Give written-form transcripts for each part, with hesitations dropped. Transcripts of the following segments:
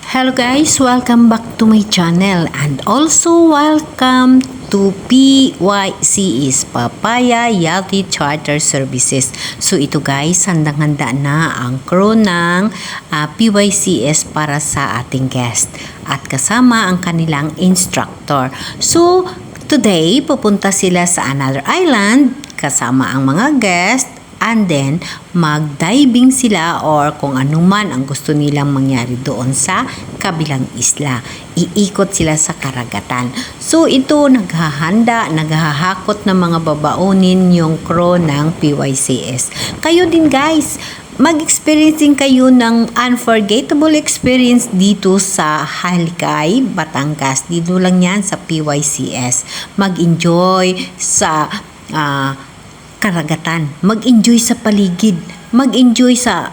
Hello guys, welcome back to my channel and also welcome to PYCS, Papaya Yachty Charter Services. So ito guys, handang-handa na ang crew ng PYCS para sa ating guest at kasama ang kanilang instructor. So today, pupunta sila sa another island kasama ang mga guest. And then, mag-diving sila or kung ano man ang gusto nilang mangyari doon sa kabilang isla. Iikot sila sa karagatan. So, ito naghahanda, naghahakot ng mga babaunin yung crew ng PYCS. Kayo din guys, mag-experience din kayo ng unforgettable experience dito sa Halikay, Batangas. Dito lang yan sa PYCS. Mag-enjoy sa karagatan, mag-enjoy sa paligid, mag-enjoy sa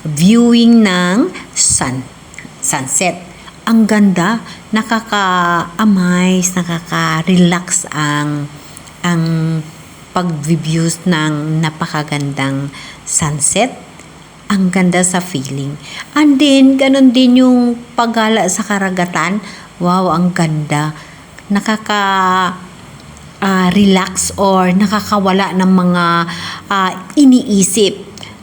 viewing ng sunset. Ang ganda, nakaka-amaze, nakaka-relax ang pag-views ng napakagandang sunset. Ang ganda sa feeling. And then, ganun din yung paggala sa karagatan. Wow, ang ganda. Relax or nakakawala ng mga iniisip.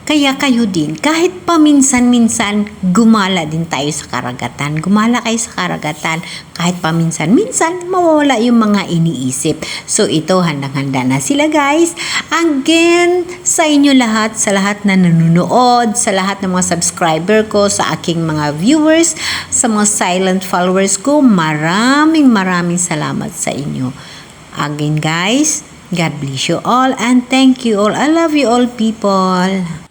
Kaya kayo din, kahit paminsan-minsan, gumala din tayo sa karagatan. Gumala kayo sa karagatan. Kahit paminsan-minsan, mawawala yung mga iniisip. So ito, handang-handa na sila guys. Again, sa inyo lahat, sa lahat na nanonood, sa lahat ng mga subscriber ko, sa aking mga viewers, sa mga silent followers ko, maraming salamat sa inyo. Again guys, God bless you all and thank you all. I love you all people.